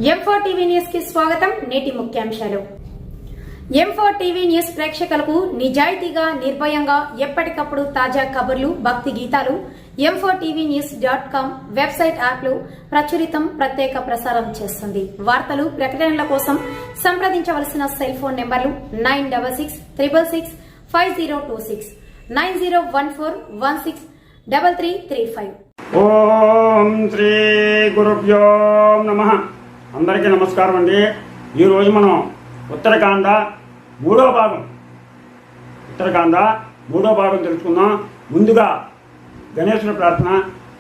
M4 TV news కి స్వాగతం. నేటి ముఖ్యాంశాలు. M4 టీవీ న్యూస్ ప్రేక్షకులకు నిజాయితీగా, నిర్భయంగా ఎప్పటికప్పుడు తాజా కబుర్లు, భక్తి గీతాలు m4tvnews.com వెబ్సైట్ యాప్లు ప్రచురితం, ప్రత్యేక ప్రసారం చేస్తుంది. వార్తలు, ప్రకటనల కోసం సంప్రదించవలసిన సెల్ ఫోన్ నెంబర్లు 9666665026 9014163335. ఓం శ్రీ గురుభ్యో నమః. అందరికీ నమస్కారం అండి. ఈరోజు మనం ఉత్తరకాండ మూడో భాగం తెలుసుకుందాం. ముందుగా గణేశుని ప్రార్థన.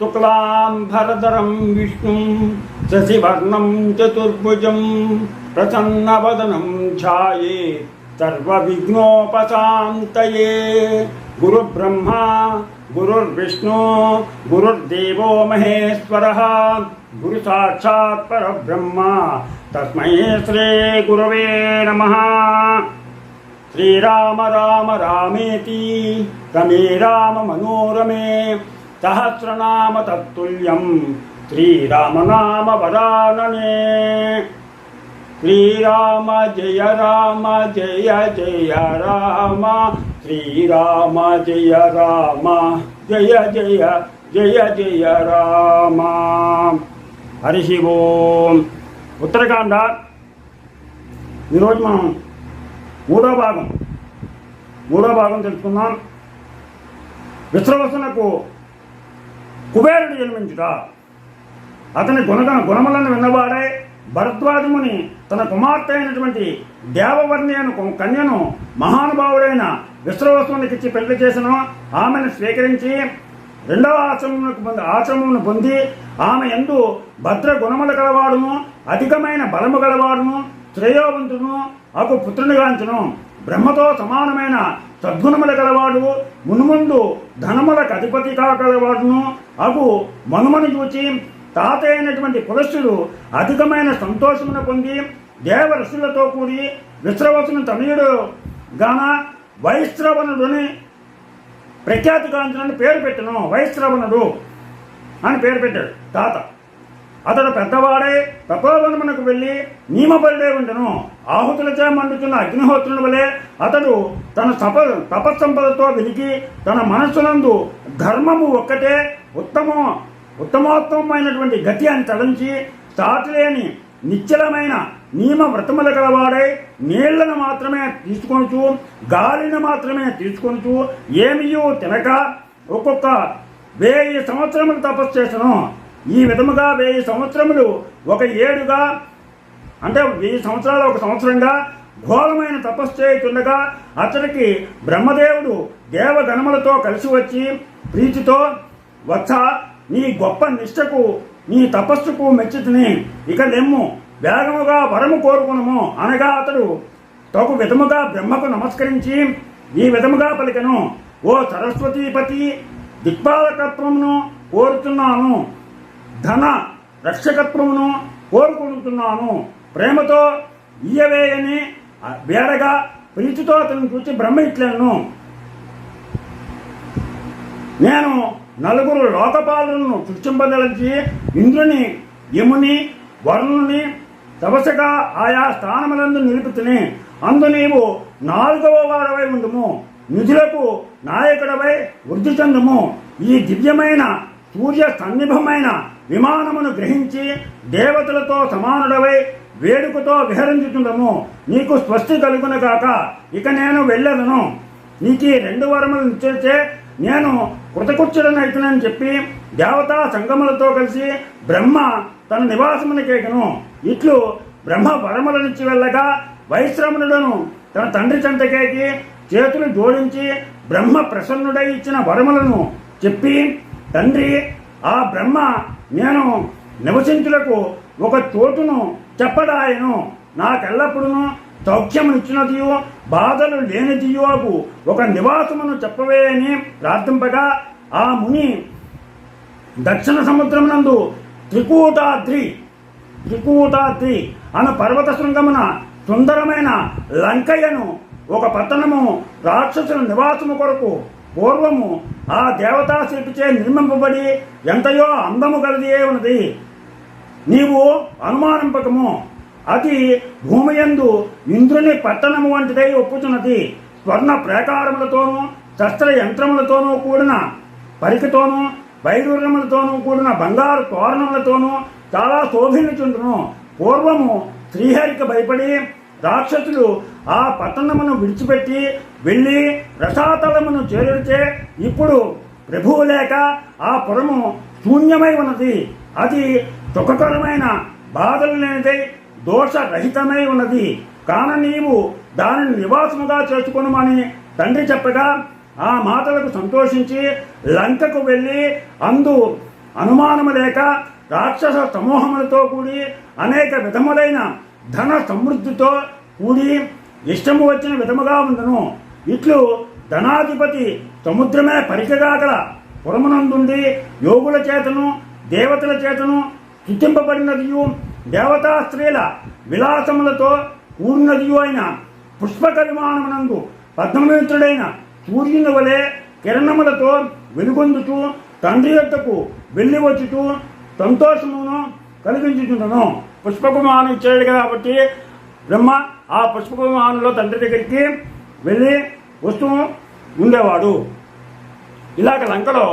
శుక్లాంబరధరం విష్ణుం శశివర్ణం చతుర్భుజం ప్రసన్నవదనం ఛాయే సర్వ విఘ్నోపశాంతయే. గురు బ్రహ్మ గురుర్విష్ణు గురుర్దేవో మహేశ్వరః గురు సాక్షాత్ పరబ్రహ్మ తస్మై శ్రీ గురవే నమః. శ్రీరామ రామ రామేతి రమే రామ మనోరమే సహస్రనామ తత్తుల్యం శ్రీరామనామ వరాననే. శ్రీరామ జయ రామ జయ జయ రామ శ్రీరామ జయ రామ జయ జయ జయ జయ రామ. హరి ఓం. ఉత్తరకాండ ఈరోజు మనం మూడో భాగం తెలుసుకుందాం. విశ్రవసునకు కుబేరుడు జన్మించుట. అతని గుణములను విన్నవాడే భరద్వాజముని తన కుమార్తె అయినటువంటి దేవవర్ణి అను కన్యను మహానుభావుడైన విశ్రవసునికిచ్చి పెళ్లి చేసిన ఆమెను స్వీకరించి రెండవ ఆశ్రమమును పొంది ఆమె యందు భద్ర గుణముల గలవాడును, అధికమైన బలము గలవాడును, శ్రేయోవంతుడును అకు పుత్రునిగాంచును. బ్రహ్మతో సమానమైన సద్గుణముల గలవాడు, మునుముందు ధనములకు అధిపతి కాగలవాడును అగు మనుమను చూచి తాత అయినటువంటి పులస్సుడు అధికమైన సంతోషమును పొంది దేవ ఋషులతో కూడి విశ్రవసుని తనయుడు గాన వైశ్రవణుడుని ప్రఖ్యాతిగాంచునని పేరు పెట్టను. వైశ్రవణుడు అని పేరు పెట్టాడు తాత. అతడు పెద్దవాడే తపోవనమునకు వెళ్లి నియమబలిడే ఉండను. ఆహుతులచే మండుతున్న అగ్నిహోత్రుని వలె అతడు తన తపస్సంపదతో వెలిగి తన మనస్సునందు ధర్మము ఒక్కటే ఉత్తమోత్తమైనటువంటి గతి అని తలంచి సాటిలేని నిశ్చలమైన నియమ వ్రతముల గలవాడై నీళ్లను మాత్రమే తీసుకొనుచు, గాలిని మాత్రమే తీసుకొనుచు, ఏమియూ తినక ఒక్కొక్క 1000 సంవత్సరములు తపస్సు చేసను. ఈ విధముగా 1000 సంవత్సరములు ఒక ఏడుగా, అంటే 1000 సంవత్సరాలు ఒక సంవత్సరంగా ఘోరమైన తపస్సు చేయుచుండగా అతడికి బ్రహ్మదేవుడు దేవగణములతో కలిసి వచ్చి ప్రీతితో, వత్స, నీ గొప్ప నిష్ఠకు నీ తపస్సుకు మెచ్చితిని. ఇక లెమ్ము, వేగముగా వరము కోరుకునము అనగా అతడు తగు విధముగా బ్రహ్మకు నమస్కరించి ఈ విధముగా పలికెను. ఓ సరస్వతీపతి, దిక్పాలకత్వమును కోరుతున్నాను, ధన రక్షకత్వమును కోరుకుంటున్నాను. ప్రేమతో ఇయ్యవేయని వేడగా ప్రీతితో అతను చూచి బ్రహ్మ ఇట్లను, నేను 4 లోకపాలను సృష్టింపదలిచి ఇంద్రుని, యముని, వరుణుని తపస్సుగా ఆయా స్థానములందు నిలుపుతుని. అందు నీవు 4వ వాడవై ఉండుము. నిధులకు నాయకుడవై వృద్ధి చెందుము. ఈ దివ్యమైన సూర్య సన్నిభమైన విమానమును గ్రహించి దేవతలతో సమానుడవై వేడుకతో విహరించుతుండము. నీకు స్వస్తి కలుగును కాక. ఇక నేను వెళ్ళదను. నీకు 2 వరములు నిశ్చయితే నేను కృతకృత్యుడనైతునని చెప్పి దేవతా సంగములతో కలిసి బ్రహ్మ తన నివాసమునికేకను. ఇట్లు బ్రహ్మ వరములనిచ్చి వెళ్ళగా వైశ్రవణుడను తన తండ్రి చెంతకేకి చేతులు జోడించి బ్రహ్మ ప్రసన్నుడై ఇచ్చిన వరములను చెప్పి, తండ్రి, ఆ బ్రహ్మ నేను నివసించులకు ఒక చోటును చెప్పడాయను. నాకెల్లప్పుడూ సౌఖ్యమునిచ్చినదియో బాధలు లేనిదియో ఒక నివాసమును చెప్పవే అని ప్రార్థింపగా ఆ ముని దక్షిణ సముద్రమునందు త్రికూటాద్రి అను పర్వత శృంగమున సుందరమైన లంకయ్యను, ఒక పట్టణము రాక్షసుల నివాసము కొరకు పూర్వము ఆ దేవతా శిల్పిచే నిర్మింపబడి ఎంతయో అందము గలదియే ఉన్నది. నీవు అనుమానింపకము. అది భూమియందు ఇంద్రుని పట్టణము వంటిదై ఒప్పుచున్నది. స్వర్ణ ప్రాకారములతోనూ శస్త్ర యంత్రములతోనూ కూడిన పరికతోనూ వైడూర్యములతోనూ కూడిన బంగారు తోరణములతోనూ చాలా శోభిల్లుచుండును. పూర్వము శ్రీహరికి భయపడి రాక్షసులు ఆ పట్టణమును విడిచిపెట్టి వెళ్ళి రసాతలమును చేరుడితే ఇప్పుడు ప్రభువు లేక ఆ పురము శూన్యమై ఉన్నది. అది సుఖకరమైన బాధలు లేనిదై దోషరహితమై ఉన్నది. కాన నీవు దానిని నివాసముగా చేసుకొనుమని తండ్రి చెప్పగా ఆ మాటలకు సంతోషించి లంకకు వెళ్ళి అందు అనుమానము లేక రాక్షస సమూహములతో కూడి అనేక విధములైన ధన సమృద్ధితో కూడి ఇష్టము వచ్చిన విధముగా ఉండును. ఇట్లు ధనాధిపతి సముద్రమే పరికగా గల పురమునందుండి యోగుల చేతను దేవతల చేతను స్తుతింపబడినదియు దేవతా స్త్రీల విలాసములతో కూడినదియు అయిన పుష్పక విమానమునందు పద్మమిత్రుడైన సూర్యుని వలె కిరణములతో వెలుగొందుతూ తండ్రి యొద్దకు వెళ్ళి వచ్చుతూ సంతోషమును కలిగించుచుండను. పుష్పక విమానం ఇచ్చాడు కాబట్టి బ్రహ్మ ఆ పుష్పక విమానంలో తండ్రి దగ్గరికి వెళ్ళి వస్తూ ఉండేవాడు. ఇలాగ లంకలో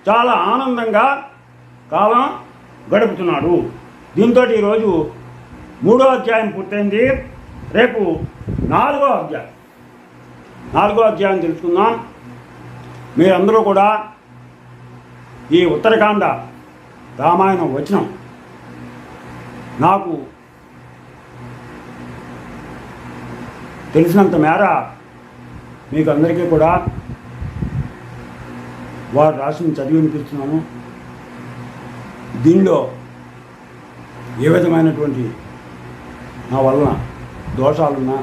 చాలా ఆనందంగా కాలం గడుపుతున్నాడు. దీంతో ఈరోజు 3వ అధ్యాయం పూర్తయింది. రేపు 4వ అధ్యాయం తెలుసుకుందాం. మీరందరూ కూడా ఈ ఉత్తరకాండ రామాయణం వచనం నాకు తెలిసినంత మేర మీకు అందరికీ కూడా వారు రాసిన చదివి వినిపిస్తున్నాను. దీనిలో ఏ విధమైనటువంటి నా వలన దోషాలున్నా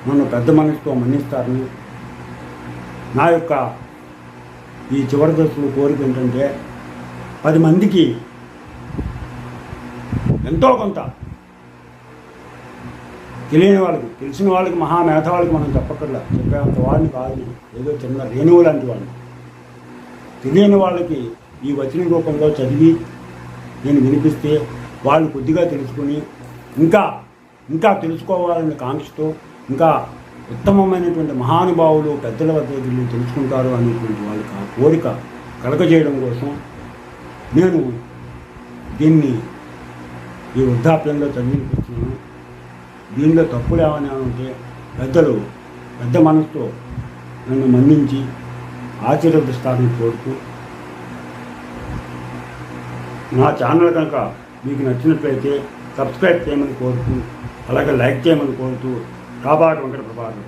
నన్ను పెద్ద మనసుతో మన్నిస్తారని నా యొక్క ఈ చివరి దశలో కోరిక ఏంటంటే 10 మందికి ఎంతో కొంత తెలియని వాళ్ళకి తెలిసిన వాళ్ళకి మహామేధావులకి మనం చెప్పేంత వాడిని కాదు, ఏదో చిన్న రేణువు లాంటి వాడిని. తెలియని వాళ్ళకి ఈ వచన రూపంలో చదివి నేను వినిపిస్తే వాళ్ళు కొద్దిగా తెలుసుకుని ఇంకా తెలుసుకోవాలనే కాంక్షతో ఇంకా ఉత్తమమైనటువంటి మహానుభావులు పెద్దల వద్ద వెళ్ళి తెలుసుకుంటారు అనేటువంటి వాళ్ళకి ఆ కోరిక కలగజేయడం కోసం నేను దీన్ని ఈ వృద్ధాప్యంలో చదివినిపిస్తున్నాను. దీనిలో తప్పులు ఏమైనా ఉంటే పెద్దలు పెద్ద మనసుతో నన్ను మన్నించి ఆశీర్వదిస్తారని కోరుతూ, నా ఛానల్ కనుక మీకు నచ్చినట్లయితే సబ్స్క్రైబ్ చేయమని కోరుతూ, అలాగే లైక్ చేయమని కోరుతూ రాబాటు వెంకట ప్రభాకర్.